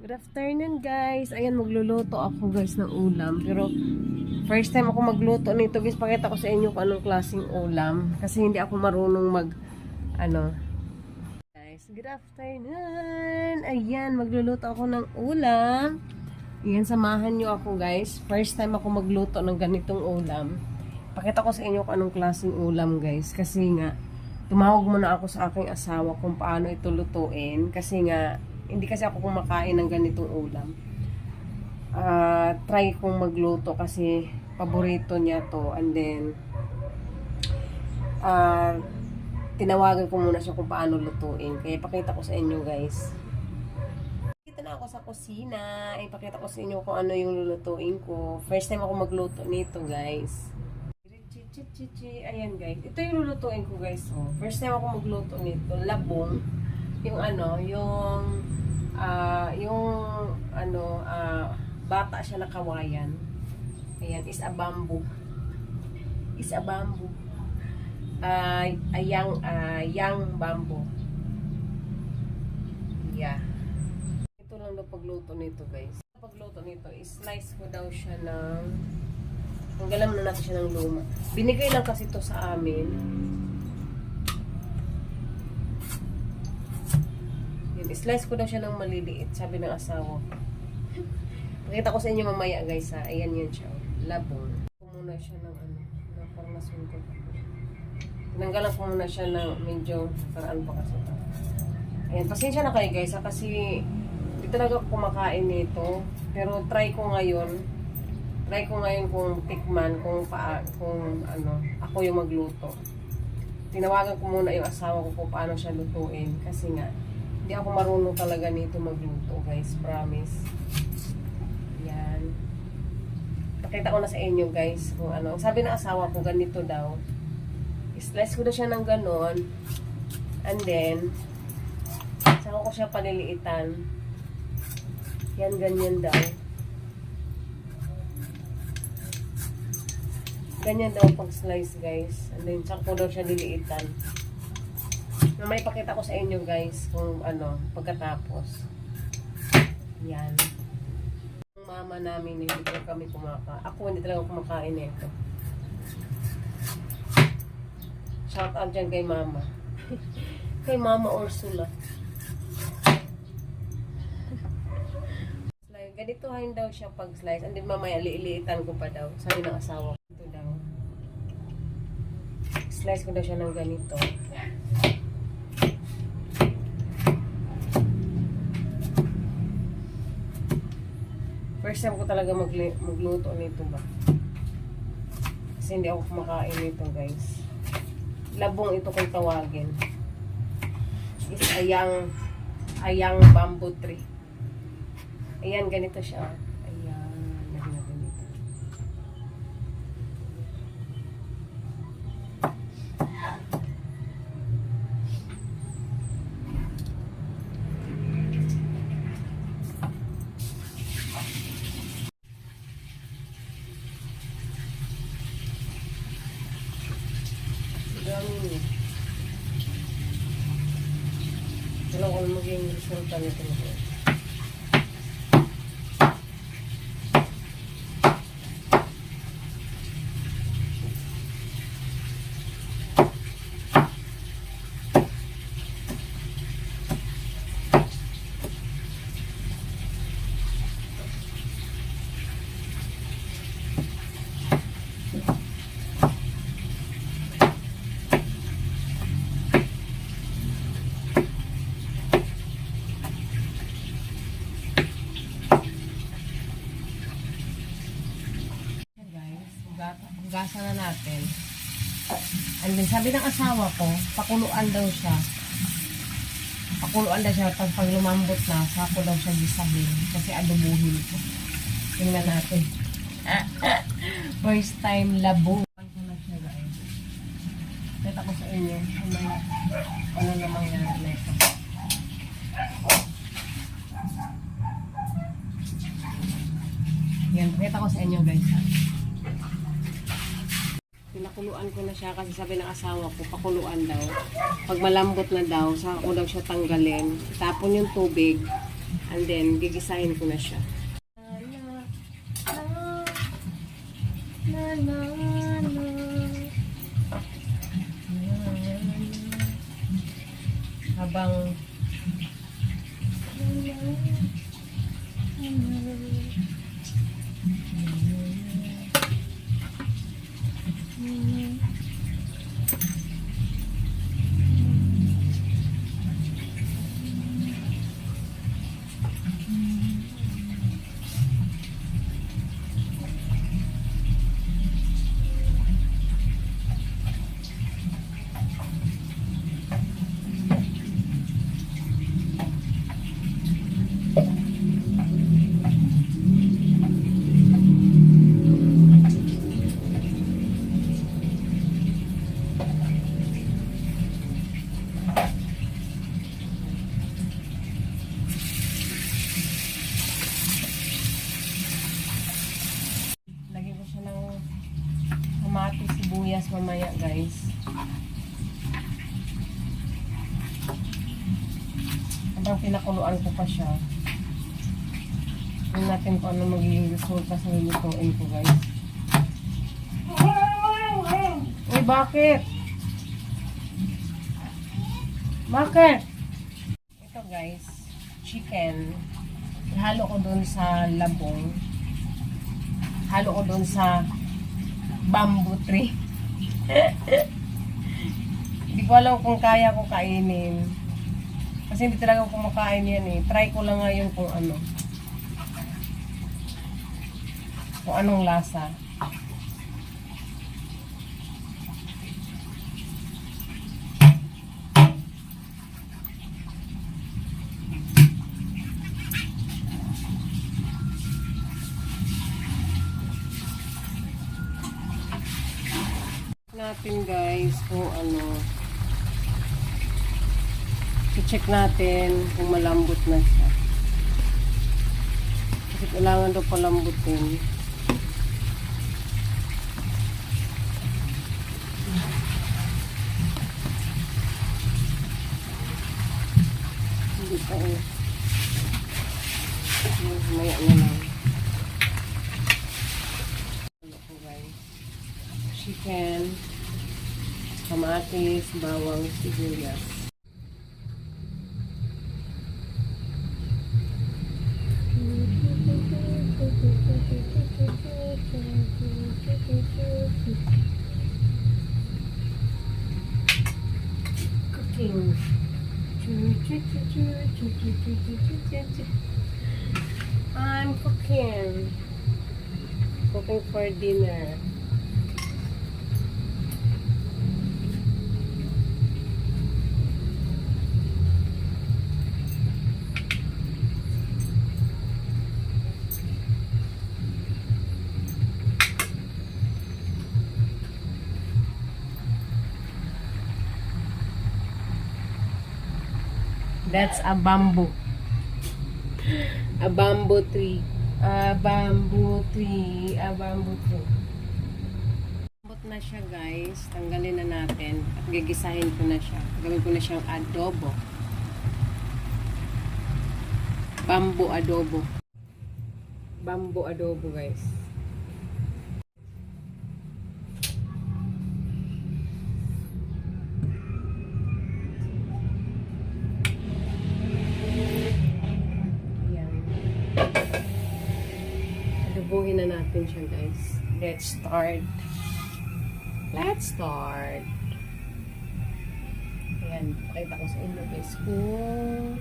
Good afternoon guys. Ayan, magluluto ako guys ng ulam. Pero first time ako magluto nito guys. Pakita ko sa inyo kung anong klaseng ulam. Kasi hindi ako marunong guys, good afternoon. Ayan, magluluto ako ng ulam. Ayan, samahan nyo ako guys. First time ako magluto ng ganitong ulam. Pakita ko sa inyo kung anong klaseng ulam guys. Kasi nga, tumawag muna ako sa aking asawa kung paano ito lutuin. Kasi nga, hindi kasi ako kumakain ng ganitong ulam. Try kong magluto kasi paborito niya to. And then, tinawagan ko muna siya kung paano lutuin. Kaya ipakita ko sa inyo guys. Dito na ako sa kusina. Ipakita ko sa inyo kung ano yung lulutuin ko. First time ako magluto nito guys. Ayan guys. Ito yung lulutuin ko guys. Oh. First time ako magluto nito. Labong. Bata siya na kawayan. Ayan, is a bamboo. Young bamboo. Yeah. Ito lang daw pagluto nito, guys. Pagluto nito, slice ko daw siya ng tanggalan na natin siya ng luma. Binigay lang kasi ito sa amin. Slice ko daw siya ng maliliit, sabi ng asawa. Pakita ko sa inyo mamaya guys ha. Ayan yan siya. Labong. Muna siya ng parang nasungkot. Tinanggalan ko muna siya ng medyo paraan pa kasi. Ayan, pasensya na kayo guys ha. Kasi hindi talaga ako kumakain nito. Pero try ko ngayon kung tikman, kung ako yung magluto. Tinawagan ko muna yung asawa ko kung paano siya lutuin. Kasi nga, hindi ako marunong talaga nito magluto, guys. Promise. Yan. Pakita ko na sa inyo, guys, kung ano. Sabi ng asawa ko, ganito daw. Slice ko na siya ng ganon. And then, saka ko siya paliliitan. Yan, ganyan daw. Ganyan daw pag slice, guys. And then, saka ko daw siya liliitan. Na may pakita ko sa inyo guys kung pagkatapos. Yan. Ang mama namin hindi ko kami kumakain. Ako hindi talaga kumakain nito. Shout out dyan kay mama. Kay mama Ursula. Ganito hain daw siya pag slice. And then mamaya liiliitan ko pa daw. Sabi ng asawa ko. Ito daw. Slice ko daw siya ng ganito. First time ko talaga magluto nito ba. Kasi hindi ako kumakain nito guys. Labong ito kung tawagin. Is a young bamboo tree. Ayan, ganito siya. Ayan, lagyan natin dito. Alam ko maging resulta nito na po. Hugasan na natin. And then, sabi ng asawa ko, pakuluan daw siya. Tapos pag lumambot na, sako daw siya gisahin. Kasi adobuhin ko. Tingnan natin. First time labo. Ano na siya guys. Kita ko sa inyo. Ano namang yan na ito. Yan, kita ko sa inyo guys. Pinakuluan ko na siya kasi sabi ng asawa ko, pakuluan daw. Pag malambot na daw, saka ko daw siya tanggalin. Tapon yung tubig. And then, gigisahin ko na siya. Habang lagyan ko siya ng kamatis, sibuyas mamaya guys. Habang pinakuluan ko pa siya. Tingnan natin kung ano magiging resulta sa lulutuin ko guys. Uy, bakit? Bakit? Ito guys, chicken. Ihalo ko dun sa labong. Halo ko dun sa bamboo tree. Hindi ko alam kung kaya ko kainin. Kasi hindi talaga ako kumakain yan eh. Try ko lang ngayon kung ano. Kung anong lasa. Natin guys kung ano, i-check natin kung malambot na siya kasi kailangan daw palambutin. Hindi pa eh, maya na lang. Ano ko guys, chicken, kamatis, bawang, sibuyas. Cooking. I'm cooking. Cooking for dinner. That's a bamboo. A bamboo tree. A bamboo tree. A bamboo tree. Lambot na siya guys. Tanggalin na natin. At gigisahin ko na siya. Gawin ko na siyang adobo. Bamboo adobo. Bamboo adobo guys. Adobohin na natin siya guys. Let's start. Let's start. Ayan, pakita ko sa inyo guys kung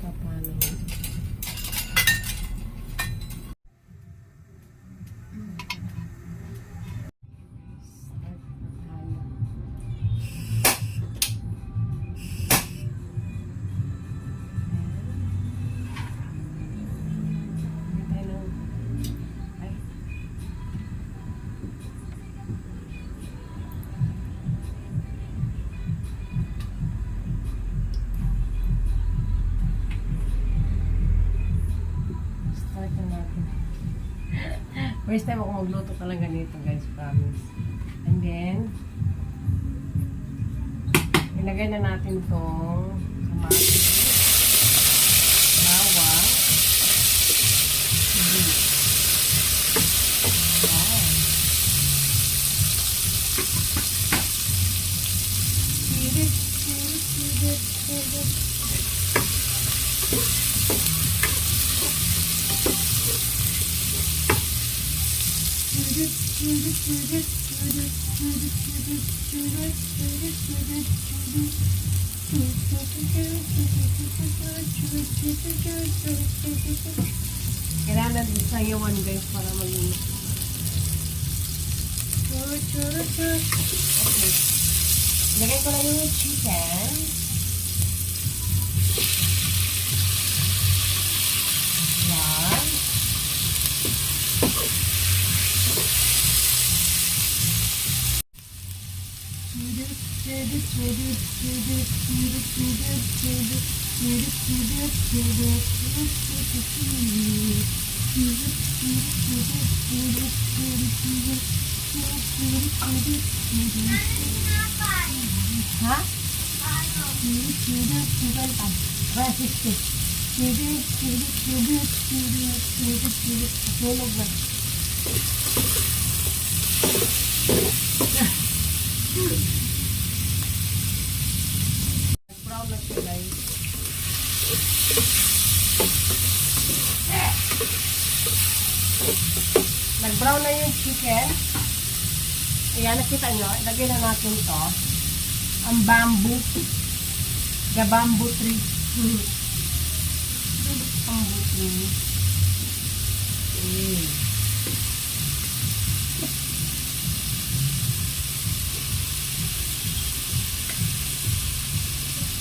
paano. First time ako magluto talaga nito guys, promise. And then, ilagay na natin itong kamatis, bawang, Kailangan din sayawan guys para malinis. Okay. Lagay ko na yung chicken. Yan. Ha? Tulog na. Brown na siya guys. Nag-brown na yung chicken. Ayan, nakita nyo. Lagyan na natin to. Ang bamboo. The bamboo tree. Bamboo tree.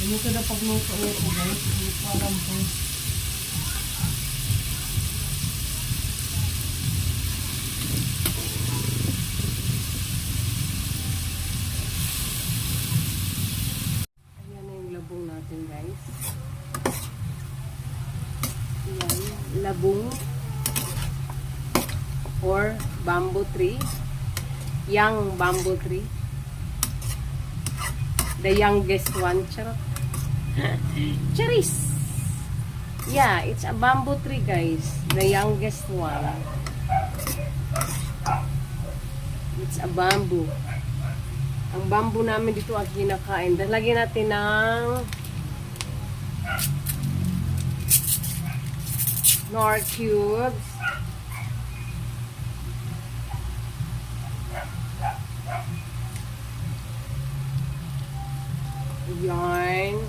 Ganito na pagluto nito guys. Hindi ko alam po. Ayan na yung labong natin guys. Ayan. Labong. Or bamboo tree. Young bamboo tree. The youngest one. Charot. Charis. Yeah, it's a bamboo tree guys. The youngest one. It's a bamboo. Ang bamboo namin dito ang kinakain. Dahil lagyan natin ng nor cubes. Yarn.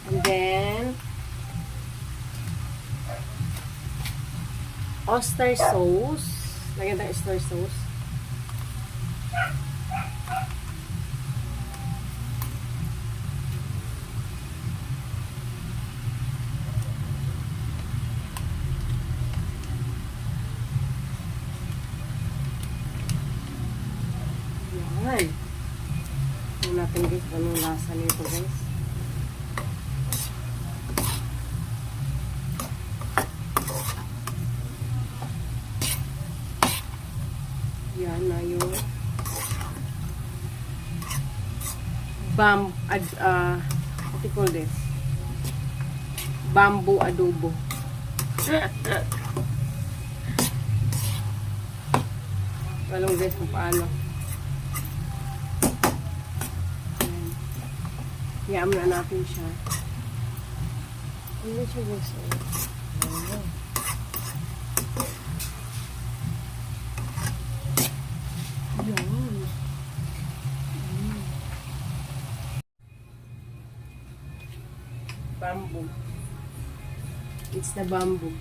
And then oyster sauce. Lagyan tayo oyster sauce. Yan. Tingnan natin guys, anong lasa nito guys. Yan na yung what do you call this? Bamboo adobo. Walang guys kung paano. Hayaan na natin siya. Ano siya guys? Ayan. Bamboo. It's the bamboo.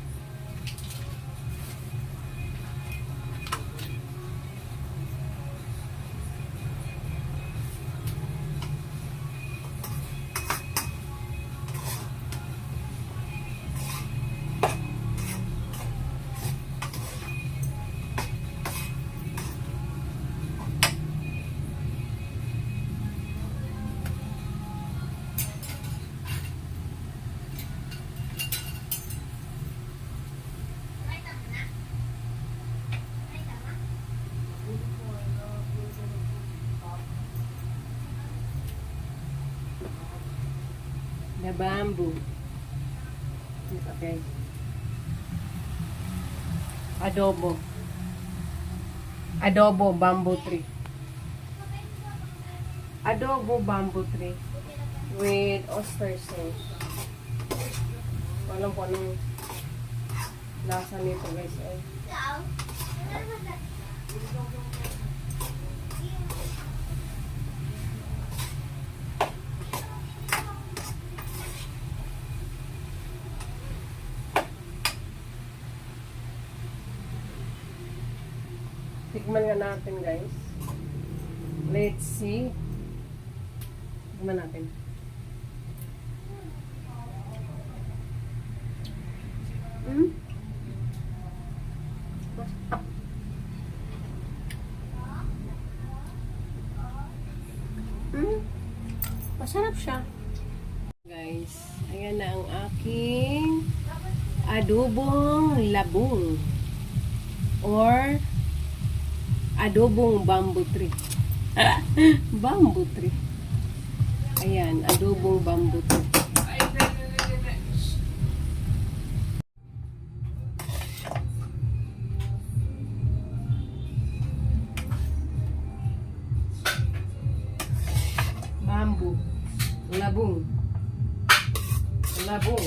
The bamboo. Okay. Adobo. Adobo bamboo tree. Adobo bamboo tree with oyster sauce. Walang po anong lasa nito guys. Ay. Tikman nga natin guys. Let's see. Tikman natin. Masarap siya. Guys, ayan na ang aking adobong labong or adobong bamboo tree. Bamboo tree. Ayan, adobong bamboo tree. Bamboo. Labong. Labong.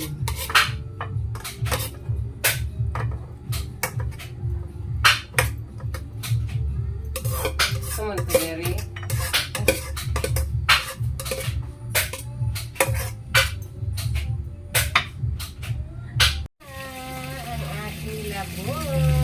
Come on, Mary. Ang aking labong.